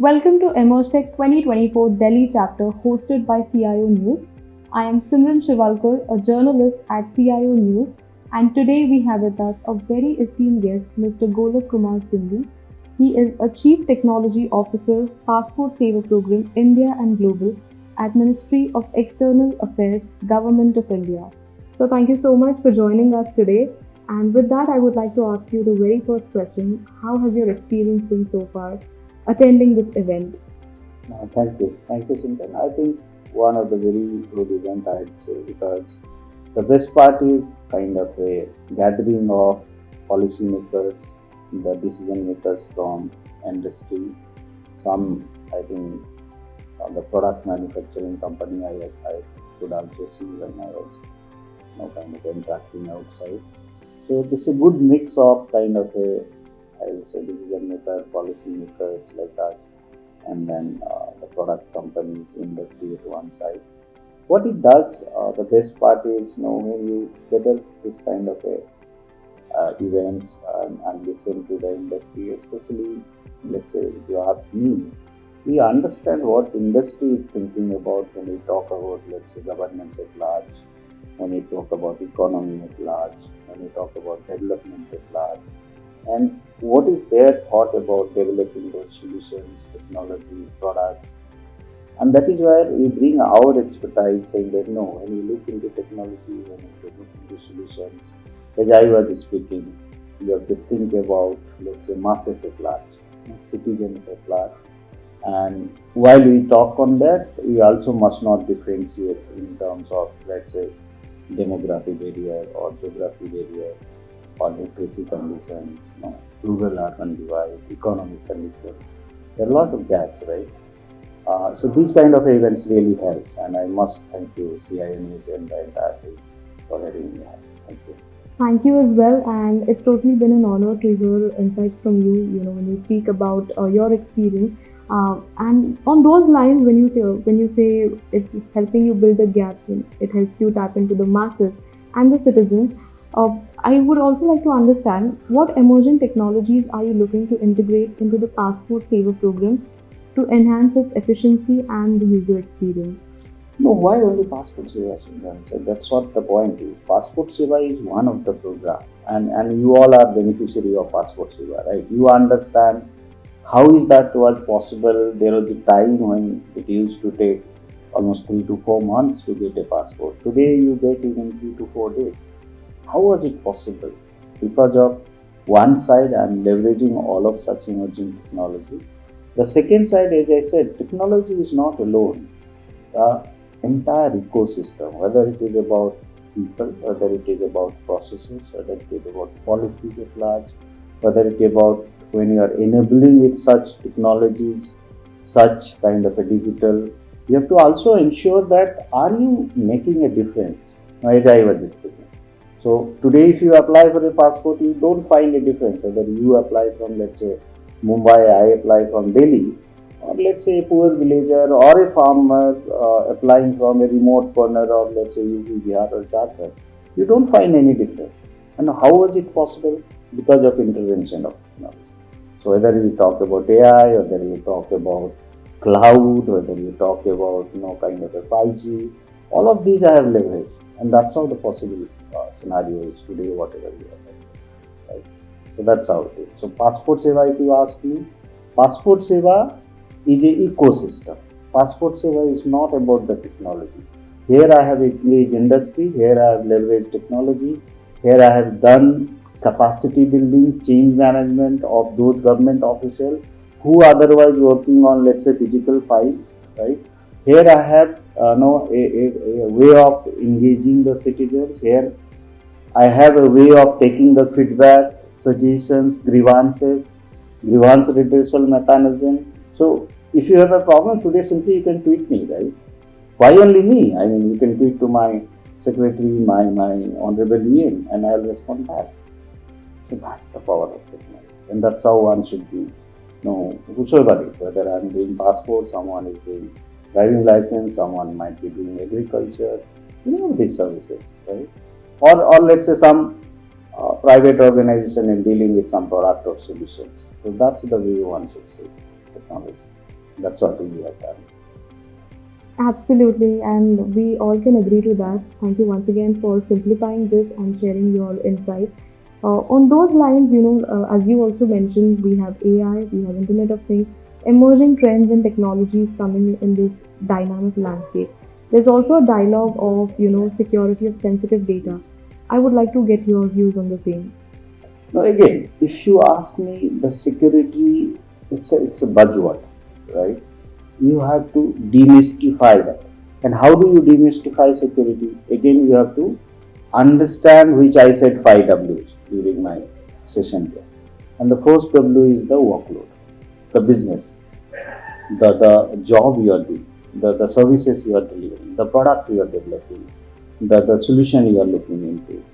Welcome to EmergeTech 2024 Delhi chapter hosted by CIO News. I am Simran Shiwalkar, a journalist at CIO News, and today we have with us a very esteemed guest, Mr. Golok Kumar Simli. He is a Chief Technology Officer, Passport Seva Program, India and Global at Ministry of External Affairs, Government of India. So thank you so much for joining us today. And with that, I would like to ask you the very first question. How has your experience been so far attending this event? Thank you. Thank you, Simran. I think one of the very good event I'd say, because the best part is kind of a gathering of policymakers, the decision makers from industry, some I think the product manufacturing company I could also see when I was kind of interacting outside. So this is a good mix of kind of a, I will say, decision maker, policy makers like us, and then the product companies, industry at one side. What it does, the best part is, when you gather this kind of a events and listen to the industry, especially, let's say, if you ask me, we understand what industry is thinking about when we talk about, let's say, governance at large, when we talk about economy at large, when we talk about development at large, and what is their thought about developing those solutions, technology, products. And that is where we bring our expertise, saying that no, when you look into technology, when you look into solutions, as I was speaking, you have to think about, let's say, masses at large, citizens at large. And while we talk on that, we also must not differentiate in terms of, let's say, demography barrier or geography barrier or literacy conditions, rural-urban divide, economic conditions. There are a lot of gaps, right? So these kind of events really help, and I must thank you, CIO News and the entire team for having me. Thank you. Thank you as well, and it's totally been an honor to hear insights from you. When you speak about your experience, and on those lines, when you say it's helping you build the gaps, it helps you tap into the masses and the citizens. I would also like to understand what emerging technologies are you looking to integrate into the Passport Seva program to enhance its efficiency and the user experience? No, why only Passport Seva? So that's what the point is. Passport Seva is one of the program, and you all are beneficiary of Passport Seva, right? You understand how is that was possible. There was a time when it used to take almost 3 to 4 months to get a passport. Today you get it in 3 to 4 days. How was it possible? Because of one side, I'm leveraging all of such emerging technology. The second side, as I said, technology is not alone. The entire ecosystem, whether it is about people, whether it is about processes, whether it is about policies at large, whether it is about when you are enabling with such technologies, such kind of a digital, you have to also ensure that are you making a difference, as I was speaking. So today if you apply for a passport, you don't find a difference whether you apply from, let's say, Mumbai, I apply from Delhi, or let's say a poor villager or a farmer applying from a remote corner of, let's say, UP, Bihar or Jharkhand. You don't find any difference. And how was it possible? Because of intervention of technology. So whether we talk about AI, whether we talk about cloud, whether we talk about kind of a 5G, all of these I have leveraged, and that's how the possible scenario is today, whatever we are doing, right? So that's how it is. So Passport Seva, if you ask me, Passport Seva is an ecosystem. Passport Seva is not about the technology. Here I have engaged industry, here I have leveraged technology, here I have done capacity building, change management of those government officials who otherwise working on, let's say, physical files, right? Here I have a way of engaging the citizens. Here I have a way of taking the feedback, suggestions, grievance redressal mechanism. So if you have a problem today, simply you can tweet me, right? Why only me? I mean, you can tweet to my secretary, my honorable EM, and I'll respond back. So that's the power of technology, and that's how one should be. Whosoever it is, whether I'm doing passport, someone is doing driving license, someone might be doing agriculture, these services, right? Or let's say some private organization is dealing with some product or solutions. So that's the way one should see technology. That's what we have done. Absolutely, and we all can agree to that. Thank you once again for simplifying this and sharing your insight. On those lines, as you also mentioned, we have AI, we have Internet of Things, emerging trends and technologies coming in this dynamic landscape. There's also a dialogue of, security of sensitive data. I would like to get your views on the same. Now again, if you ask me, the security, it's a buzzword, right? You have to demystify that. And how do you demystify security? Again, you have to understand, which I said 5 Ws during my session here. And the first W is the workload, the business, the job you are doing, the services you are delivering, the product you are developing, the solution you are looking into.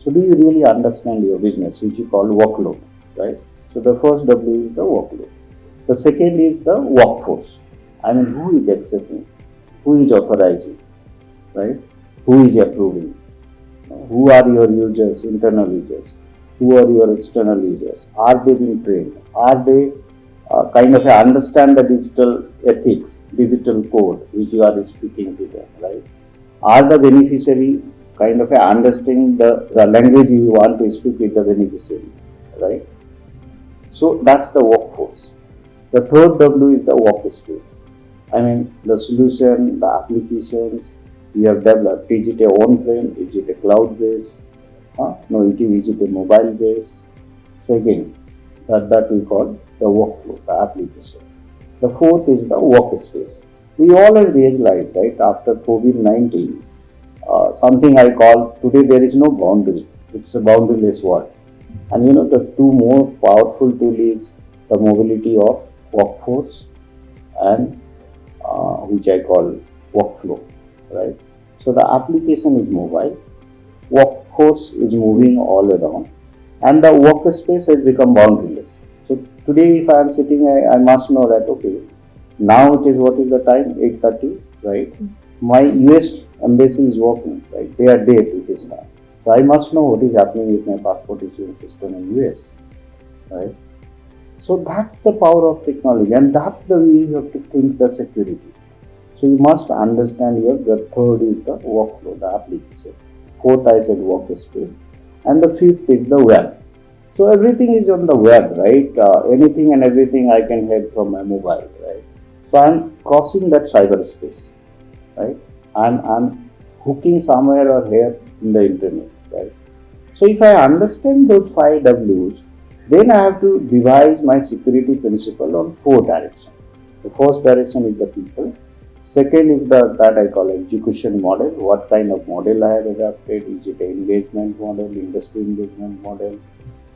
So do you really understand your business, which you call workload, right? So the first W is the workload. The second is the workforce. I mean, who is accessing, who is authorizing, right? Who is approving? Who are your users, internal users? Who are your external users? Are they being trained? Are they kind of understand the digital ethics, digital code which you are speaking to them, right? Are the beneficiary kind of understanding the language you want to speak with the beneficiary, right? So that's the workforce. The third W is the workspace. I mean, the solution, the applications you have developed. Is it a on-prem? Is it a cloud-based? No, is it a mobile-based? So again, that we call the workflow, the application. The fourth is the workspace. We all have realized, right, after COVID-19, something I call today there is no boundary. It's a boundaryless world. And the two more powerful tools is the mobility of workforce and which I call workflow, right? So the application is mobile, workforce is moving all around, and the workspace has become boundaryless. So today, if I am sitting, I must know that okay, now it is what is the time? 8:30, right? My US embassy is working, right? They are there at this time. So I must know what is happening with my passport issuing system in US, right? So that's the power of technology, and that's the way you have to think the security. So you must understand here. The third is the workflow, the application. Fourth, I said workspace, and the fifth is the web. So everything is on the web, right? Anything and everything I can have from my mobile, right? So I'm crossing that cyberspace, right? I'm hooking somewhere or here in the internet, right? So if I understand those 5 Ws, then I have to devise my security principle on 4 directions. The first direction is the people. Second is that I call execution model. What kind of model I have adapted? Is it an engagement model, industry engagement model?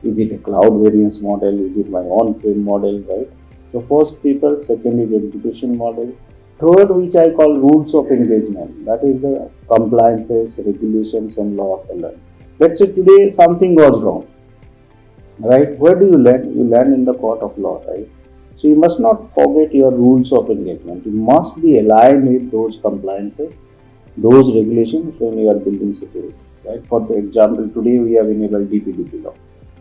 Is it a cloud variance model? Is it my on-prem model, right? So first people, second is execution model. Third, which I call rules of engagement. That is the compliances, regulations, and law of the land. Let's say today something goes wrong, right? Where do you learn? You learn in the court of law, right? So you must not forget your rules of engagement. You must be aligned with those compliances, those regulations when you are building security, right? For example, today we have enabled DPDP law,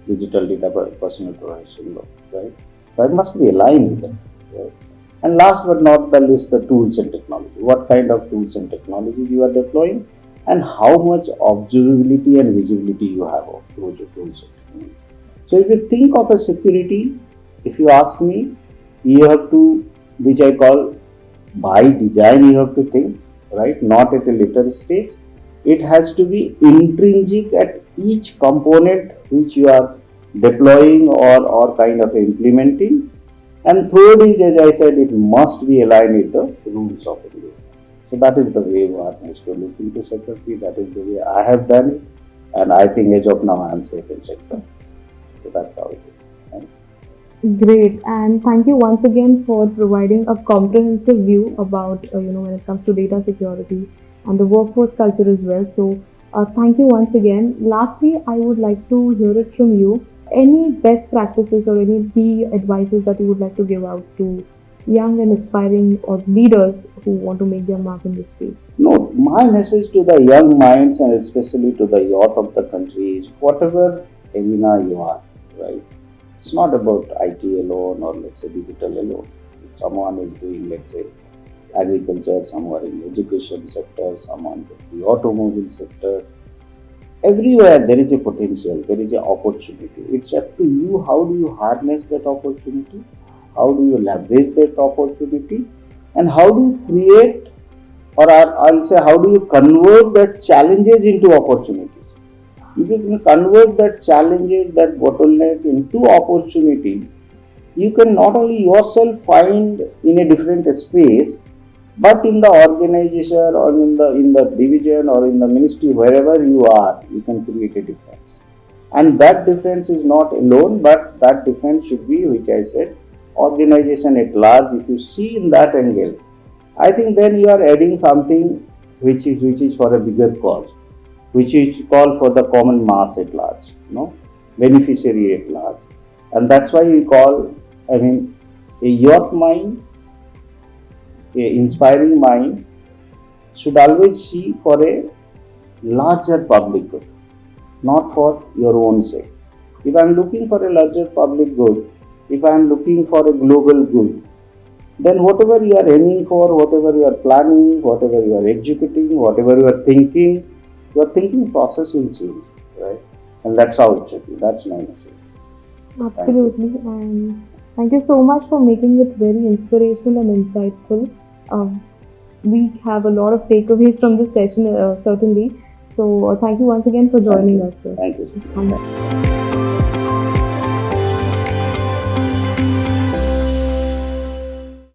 Digital Data Personal Protection law, right? So I must be aligned with them, right? And last but not the least, the tools and technology. What kind of tools and technologies you are deploying, and how much observability and visibility you have of those tools and technology. So if you think of a security, if you ask me, you have to, which I call by design, you have to think, right? Not at a later stage. It has to be intrinsic at each component which you are deploying or kind of implementing. And third is, as I said, it must be aligned with the rules of engagement. So that is the way one has to look into security. That is the way I have done it. And I think as of now I am safe in sector. So that's how it is. Right? Great, and thank you once again for providing a comprehensive view about when it comes to data security and the workforce culture as well. So, thank you once again. Lastly, I would like to hear it from you. Any best practices or any key advices that you would like to give out to young and aspiring or leaders who want to make their mark in this space? No, my message to the young minds and especially to the youth of the country is whatever arena you are, right? It's not about IT alone or let's say digital alone. Someone is doing, let's say, agriculture, some are in education sector, some on the automobile sector. Everywhere there is a potential, there is an opportunity. It's up to you how do you harness that opportunity, how do you leverage that opportunity, and how do you create, or I'll say, how do you convert that challenges into opportunities. If you can convert that challenges, that bottleneck into opportunity, you can not only yourself find in a different space, but in the organization or in the division or in the ministry, wherever you are, you can create a difference. And that difference is not alone, but that difference should be, which I said, organization at large. If you see in that angle, I think then you are adding something which is for a bigger cause, which is called for the common mass at large, beneficiary at large. And that's why we call, a youth mind, a inspiring mind should always see for a larger public good, not for your own sake. If I am looking for a larger public good, if I am looking for a global good, then whatever you are aiming for, whatever you are planning, whatever you are executing, whatever you are thinking, your thinking process will change, right? And that's how it should be. That's my message. Absolutely. And thank you so much for making it very inspirational and insightful. We have a lot of takeaways from this session, certainly. So, thank you once again for joining us, sir. Thank you.